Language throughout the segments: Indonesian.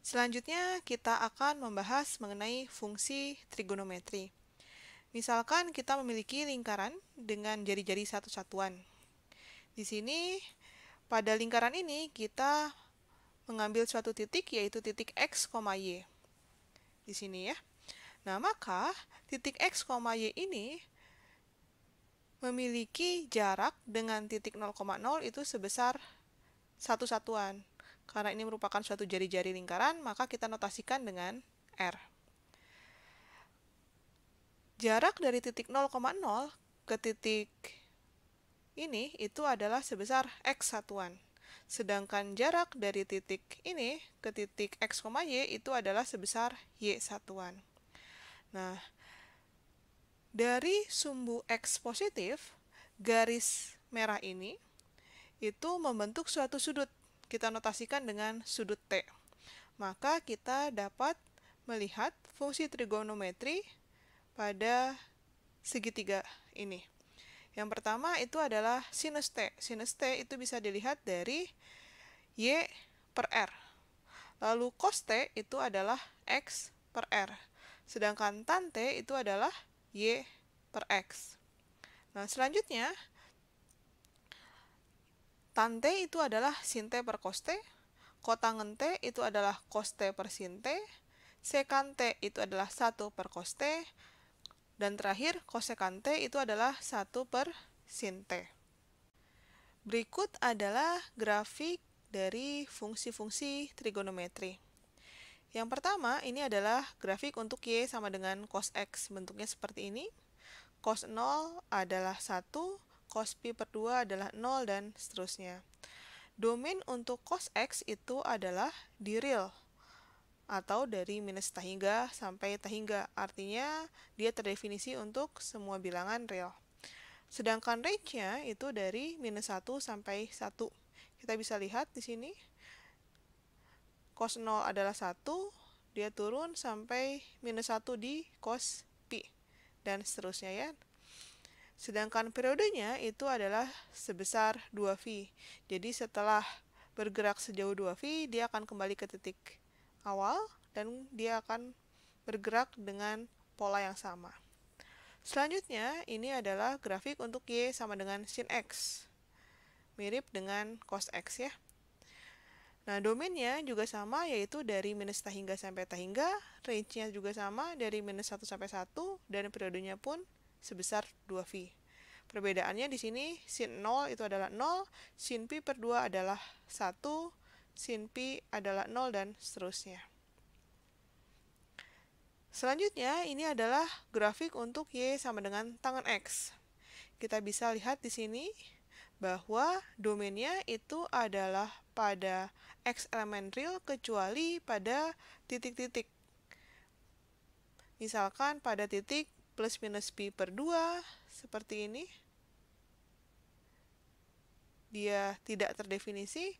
Selanjutnya, kita akan membahas mengenai fungsi trigonometri. Misalkan kita memiliki lingkaran dengan jari-jari satu satuan. Di sini, pada lingkaran ini kita mengambil suatu titik, yaitu titik X, Y. Di sini ya. Nah, maka titik X, Y ini memiliki jarak dengan titik 0,0 itu sebesar satu satuan. Karena ini merupakan suatu jari-jari lingkaran, maka kita notasikan dengan R. Jarak dari titik 0,0 ke titik ini itu adalah sebesar X satuan. Sedangkan jarak dari titik ini ke titik X, Y itu adalah sebesar Y satuan. Nah, dari sumbu X positif, garis merah ini itu membentuk suatu sudut. Kita notasikan dengan sudut T. Maka kita dapat melihat fungsi trigonometri pada segitiga ini. Yang pertama itu adalah sinus T. Sinus T itu bisa dilihat dari Y per R. Lalu cos T itu adalah X per R. Sedangkan tan T itu adalah Y per X. Nah, selanjutnya, tan T itu adalah sin T per cos T. Kotangen T itu adalah cos T per sin T. Sekan T itu adalah 1 per cos T. Dan terakhir, kosekan T itu adalah 1 per sin T. Berikut adalah grafik dari fungsi-fungsi trigonometri. Yang pertama, ini adalah grafik untuk Y sama dengan cos X. Bentuknya seperti ini. Cos 0 adalah 1, cos pi per 2 adalah 0, dan seterusnya. Domain untuk cos X itu adalah di real, atau dari minus tahingga sampai tahingga. Artinya, dia terdefinisi untuk semua bilangan real. Sedangkan range-nya itu dari minus 1 sampai 1. Kita bisa lihat di sini. Cos 0 adalah 1, dia turun sampai minus 1 di cos pi, dan seterusnya ya. Sedangkan periodenya itu adalah sebesar 2V. Jadi setelah bergerak sejauh 2V, dia akan kembali ke titik awal, dan dia akan bergerak dengan pola yang sama. Selanjutnya, ini adalah grafik untuk Y sama dengan sin X. Mirip dengan cos X ya. Nah, domainnya juga sama, yaitu dari minus tahingga sampai tahingga. Range-nya juga sama, dari minus 1 sampai 1, dan periodenya pun sebesar 2V. Perbedaannya di sini, sin 0 itu adalah 0, sin pi per 2 adalah 1, sin pi adalah 0, dan seterusnya. Selanjutnya, ini adalah grafik untuk Y sama dengan tangen X. Kita bisa lihat di sini bahwa domainnya itu adalah pada X elemen real kecuali pada titik-titik. Misalkan pada titik plus minus pi per 2, seperti ini. Dia tidak terdefinisi.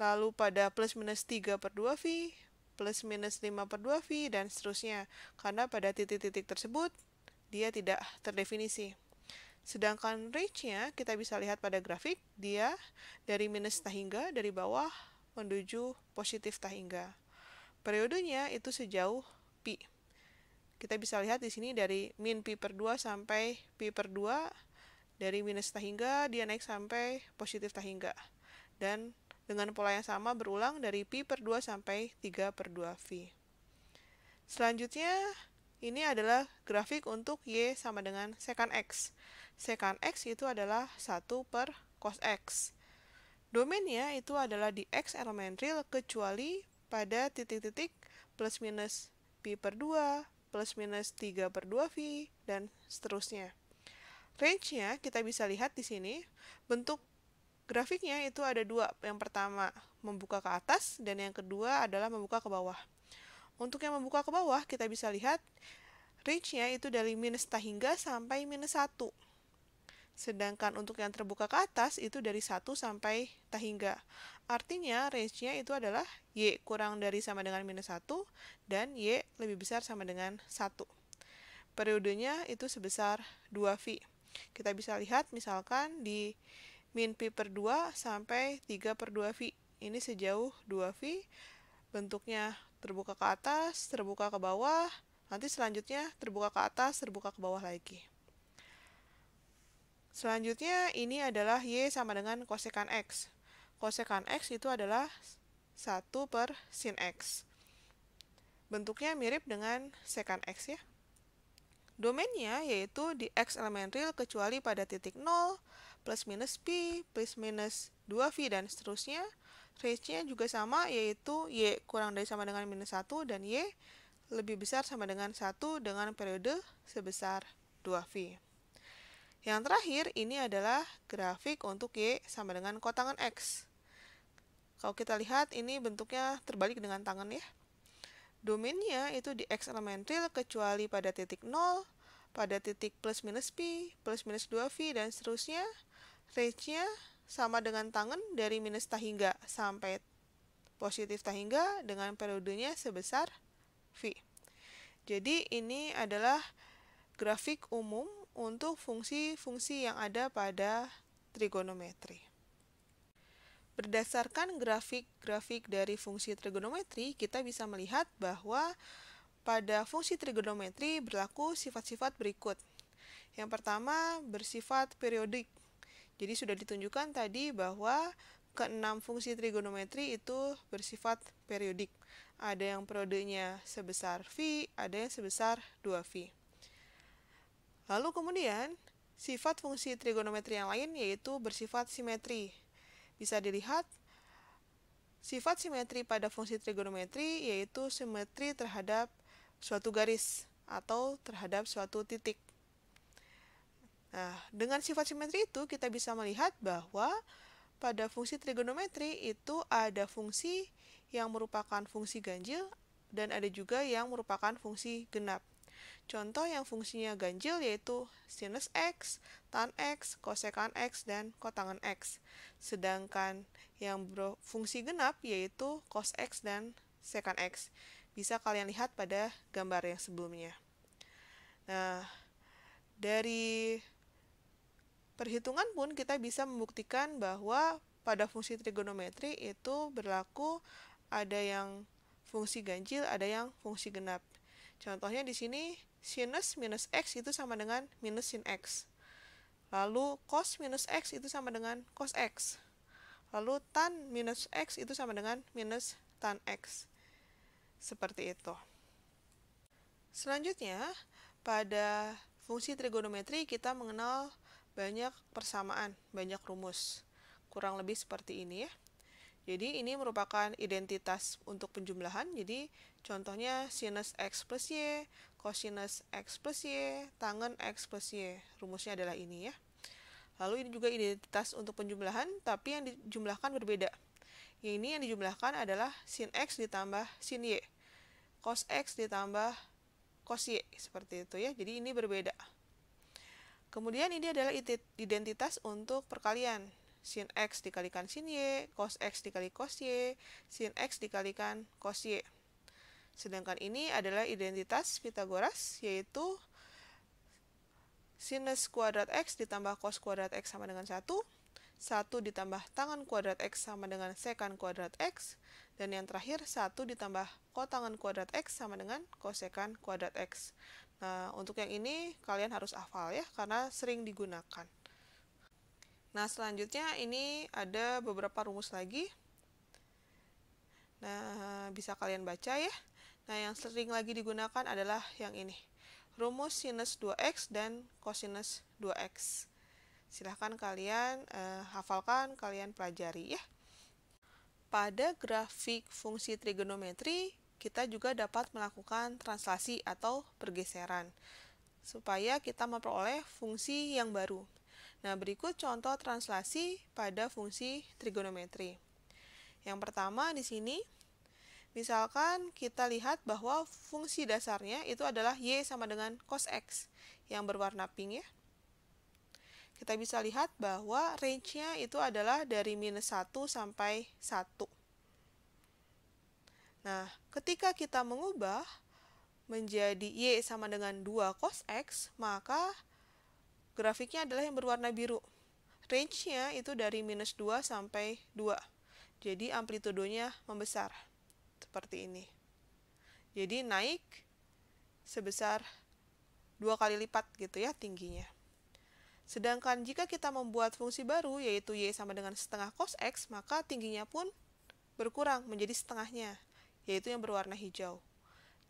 Lalu pada plus minus 3 per 2V, plus minus 5 per 2V, dan seterusnya. Karena pada titik-titik tersebut, dia tidak terdefinisi. Sedangkan range-nya kita bisa lihat pada grafik, dia dari minus tahingga dari bawah menuju positif tahingga. Periodenya itu sejauh pi. Kita bisa lihat di sini dari min pi per 2 sampai pi per 2, dari minus tahingga dia naik sampai positif tahingga. Dan dengan pola yang sama berulang dari pi per 2 sampai 3 per 2V. Selanjutnya, ini adalah grafik untuk Y sama dengan sekan X. Sekan X itu adalah 1 per cos X. Domainnya itu adalah di X elemen real kecuali pada titik-titik plus minus pi per 2, plus minus 3 per 2V, dan seterusnya. Range-nya kita bisa lihat di sini, bentuk grafiknya itu ada dua. Yang pertama membuka ke atas, dan yang kedua adalah membuka ke bawah. Untuk yang membuka ke bawah, kita bisa lihat range-nya itu dari minus tahingga sampai minus 1. Sedangkan untuk yang terbuka ke atas, itu dari 1 sampai tahingga. Artinya, range-nya itu adalah Y kurang dari sama dengan minus 1, dan Y lebih besar sama dengan 1. Periodenya itu sebesar 2V. Kita bisa lihat misalkan di min pi per 2 sampai 3 per 2V. Ini sejauh 2V. bentuknya terbuka ke atas, terbuka ke bawah, nanti selanjutnya terbuka ke atas, terbuka ke bawah lagi. Selanjutnya ini adalah Y sama dengan kosekan X. Kosekan X itu adalah 1 per sin X. Bentuknya mirip dengan sekan X ya. Domainnya yaitu di X elemen real kecuali pada titik 0, plus minus Pi, plus minus 2V, dan seterusnya. Range-nya juga sama, yaitu Y kurang dari sama dengan minus 1 dan Y lebih besar sama dengan 1 dengan periode sebesar 2V. Yang terakhir, ini adalah grafik untuk Y sama dengan kotangan X. Kalau kita lihat, ini bentuknya terbalik dengan tangan ya. Domainnya itu di X elemen real kecuali pada titik 0, pada titik plus minus Pi, plus minus 2V, dan seterusnya. Range-nya sama dengan tangan dari minus tahingga sampai positif tahingga dengan periodenya sebesar V. Jadi ini adalah grafik umum untuk fungsi-fungsi yang ada pada trigonometri. Berdasarkan grafik-grafik dari fungsi trigonometri, kita bisa melihat bahwa pada fungsi trigonometri berlaku sifat-sifat berikut. Yang pertama, bersifat periodik. Jadi sudah ditunjukkan tadi bahwa keenam fungsi trigonometri itu bersifat periodik. Ada yang periodenya sebesar V, ada yang sebesar 2V. Lalu kemudian, sifat fungsi trigonometri yang lain yaitu bersifat simetri. Bisa dilihat, sifat simetri pada fungsi trigonometri yaitu simetri terhadap suatu garis atau terhadap suatu titik. Nah, dengan sifat simetri itu kita bisa melihat bahwa pada fungsi trigonometri itu ada fungsi yang merupakan fungsi ganjil dan ada juga yang merupakan fungsi genap. Contoh yang fungsinya ganjil yaitu sinus X, tan X, kosekan X, dan kotangan X. Sedangkan yang berfungsi genap yaitu cos X dan sekan X. Bisa kalian lihat pada gambar yang sebelumnya. Nah, dari perhitungan pun kita bisa membuktikan bahwa pada fungsi trigonometri itu berlaku ada yang fungsi ganjil, ada yang fungsi genap. Contohnya di sini sinus minus X itu sama dengan minus sin X. Lalu cos minus X itu sama dengan cos X. Lalu tan minus X itu sama dengan minus tan X. Seperti itu. Selanjutnya, pada fungsi trigonometri kita mengenal banyak persamaan, banyak rumus. Kurang lebih seperti ini ya. Jadi ini merupakan identitas untuk penjumlahan. Jadi contohnya sinus X plus Y, cosinus X plus Y, tangen X plus Y. Rumusnya adalah ini ya. Lalu ini juga identitas untuk penjumlahan, tapi yang dijumlahkan berbeda. Ini yang dijumlahkan adalah sin X ditambah sin Y. Cos X ditambah cos Y. Seperti itu ya. Jadi ini berbeda. Kemudian ini adalah identitas untuk perkalian. Sin X dikalikan sin Y, cos X dikali cos Y, sin X dikalikan cos Y. Sedangkan ini adalah identitas Pythagoras, yaitu sinus kuadrat X ditambah cos kuadrat X sama dengan 1, 1 ditambah tangen kuadrat X sama dengan sekan kuadrat X, dan yang terakhir 1 ditambah kotangen kuadrat X sama dengan kosekan kuadrat X. Nah, untuk yang ini kalian harus hafal ya, karena sering digunakan. Nah, selanjutnya ini ada beberapa rumus lagi. Nah, bisa kalian baca ya. Nah, yang sering lagi digunakan adalah yang ini. Rumus sinus 2x dan cosinus 2x. Silahkan kalian hafalkan, kalian pelajari ya. Pada grafik fungsi trigonometri, kita juga dapat melakukan translasi atau pergeseran, supaya kita memperoleh fungsi yang baru. Nah, berikut contoh translasi pada fungsi trigonometri. Yang pertama di sini, misalkan kita lihat bahwa fungsi dasarnya itu adalah Y sama dengan cos X yang berwarna pink ya. Kita bisa lihat bahwa range-nya itu adalah dari minus 1 sampai 1. Nah, ketika kita mengubah menjadi Y sama dengan 2 cos X, maka grafiknya adalah yang berwarna biru. Range-nya itu dari minus 2 sampai 2. Jadi amplitudenya membesar. seperti ini. Jadi naik sebesar 2 kali lipat gitu ya tingginya. Sedangkan jika kita membuat fungsi baru, yaitu y sama dengan setengah cos x, maka tingginya pun berkurang menjadi setengahnya, yaitu yang berwarna hijau.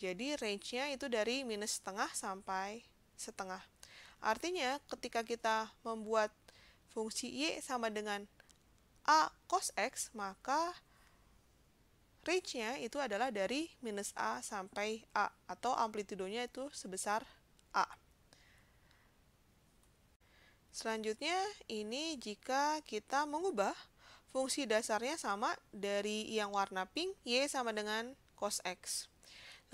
Jadi range-nya itu dari minus setengah sampai setengah. Artinya ketika kita membuat fungsi y sama dengan a cos x, maka range-nya itu adalah dari minus a sampai a, atau amplitudonya itu sebesar a. Selanjutnya, ini jika kita mengubah fungsi dasarnya sama dari yang warna pink, y sama dengan cos x.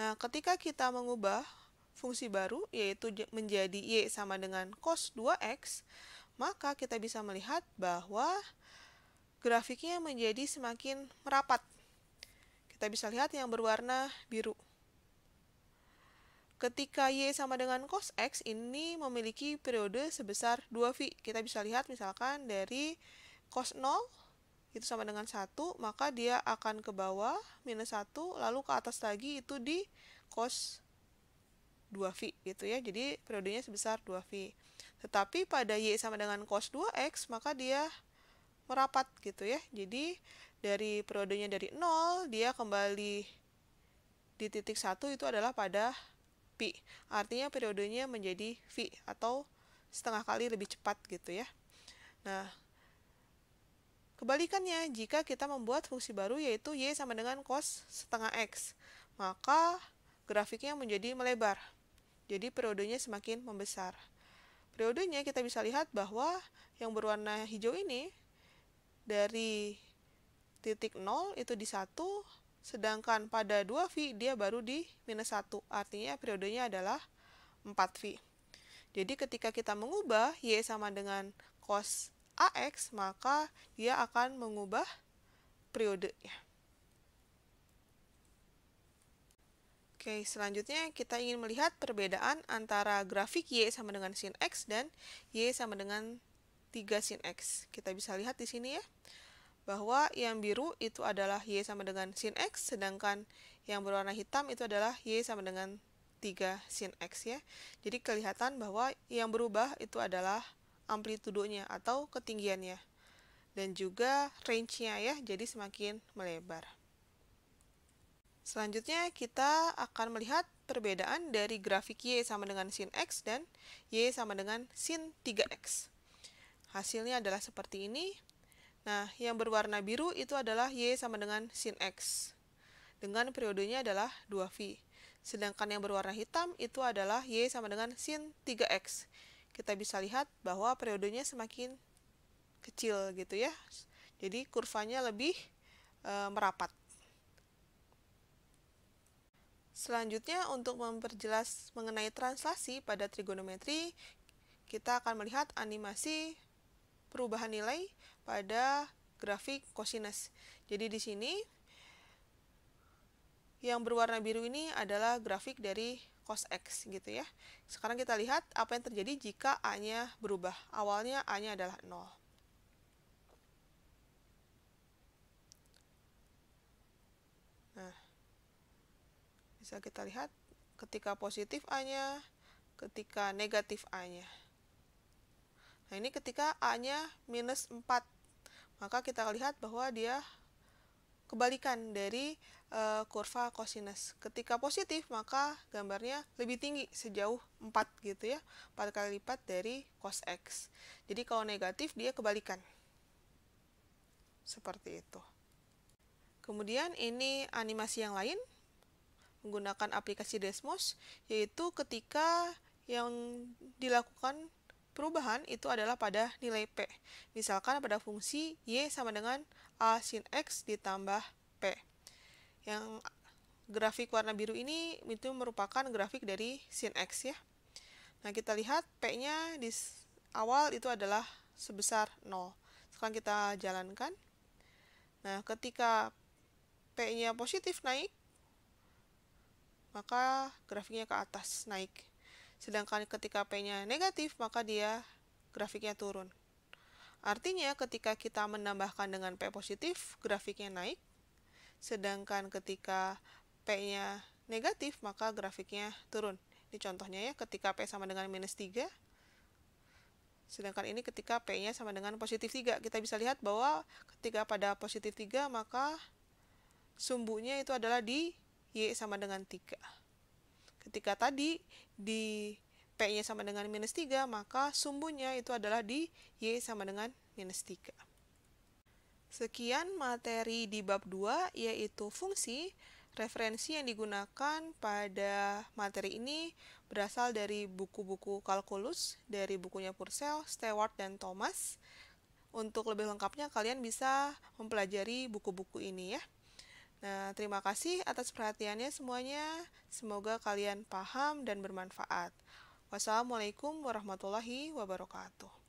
Nah, ketika kita mengubah fungsi baru, yaitu menjadi y sama dengan cos 2x, maka kita bisa melihat bahwa grafiknya menjadi semakin merapat. Kita bisa lihat yang berwarna biru. Ketika y sama dengan cos x ini memiliki periode sebesar 2V. Kita bisa lihat misalkan dari cos 0 itu sama dengan 1, maka dia akan ke bawah minus 1, lalu ke atas lagi itu di cos 2V gitu ya. Jadi periodenya sebesar 2V. Tetapi pada y sama dengan cos 2x, maka dia merapat gitu ya. Jadi dari periodenya dari 0, dia kembali di titik 1 itu adalah pada Pi. Artinya periodenya menjadi V atau setengah kali lebih cepat gitu ya. Nah, kebalikannya jika kita membuat fungsi baru yaitu y sama dengan cos setengah x, maka grafiknya menjadi melebar. Jadi periodenya semakin membesar. Periodenya kita bisa lihat bahwa yang berwarna hijau ini dari titik 0 itu di 1, sedangkan pada 2V dia baru di minus 1. Artinya periodenya adalah 4V. Jadi ketika kita mengubah y sama dengan cos AX, maka dia akan mengubah periodenya. Oke, selanjutnya kita ingin melihat perbedaan antara grafik y sama dengan sin x dan y sama dengan 3 sin x. Kita bisa lihat di sini ya, bahwa yang biru itu adalah y sama dengan sin x, sedangkan yang berwarna hitam itu adalah y sama dengan 3 sin x ya. Jadi kelihatan bahwa yang berubah itu adalah amplitudonya atau ketinggiannya. Dan juga range-nya ya, jadi semakin melebar. Selanjutnya kita akan melihat perbedaan dari grafik y sama dengan sin x dan y sama dengan sin 3x. Hasilnya adalah seperti ini. Nah, yang berwarna biru itu adalah y sama dengan sin x, dengan periodenya adalah 2V. Sedangkan yang berwarna hitam itu adalah y sama dengan sin 3x. Kita bisa lihat bahwa periodenya semakin kecil gitu ya. Jadi kurvanya lebih merapat. Selanjutnya, untuk memperjelas mengenai translasi pada trigonometri, kita akan melihat animasi perubahan nilai pada grafik kosinus. Jadi di sini yang berwarna biru ini adalah grafik dari cos x gitu ya. Sekarang kita lihat apa yang terjadi jika a-nya berubah. Awalnya a-nya adalah 0. Nah, bisa kita lihat ketika positif a-nya, ketika negatif a-nya. Nah, ini ketika a-nya minus 4, maka kita lihat bahwa dia kebalikan dari kurva kosinus. Ketika positif, maka gambarnya lebih tinggi, sejauh 4 gitu ya, 4 kali lipat dari cos x. Jadi kalau negatif, dia kebalikan. Seperti itu. Kemudian ini animasi yang lain, menggunakan aplikasi Desmos, yaitu ketika yang dilakukan perubahan itu adalah pada nilai P. Misalkan pada fungsi y sama dengan a sin x ditambah P. Yang grafik warna biru ini itu merupakan grafik dari sin x ya. Nah, kita lihat P-nya di awal itu adalah sebesar 0. Sekarang kita jalankan. Nah, ketika P-nya positif naik, maka grafiknya ke atas naik. Sedangkan ketika P-nya negatif, maka dia grafiknya turun. Artinya ketika kita menambahkan dengan P positif, grafiknya naik. sedangkan ketika P-nya negatif, maka grafiknya turun. Ini contohnya ya, ketika P sama dengan minus 3, sedangkan ini ketika P-nya sama dengan positif 3. Kita bisa lihat bahwa ketika pada positif 3, maka sumbunya itu adalah di Y sama dengan 3. Ketika tadi di P-nya sama dengan minus 3, maka sumbunya itu adalah di Y sama dengan minus 3. Sekian materi di bab 2, yaitu fungsi. Referensi yang digunakan pada materi ini berasal dari buku-buku kalkulus, dari bukunya Purcell, Stewart, dan Thomas. Untuk lebih lengkapnya, kalian bisa mempelajari buku-buku ini ya. Nah, terima kasih atas perhatiannya semuanya. Semoga kalian paham dan bermanfaat. Wassalamualaikum warahmatullahi wabarakatuh.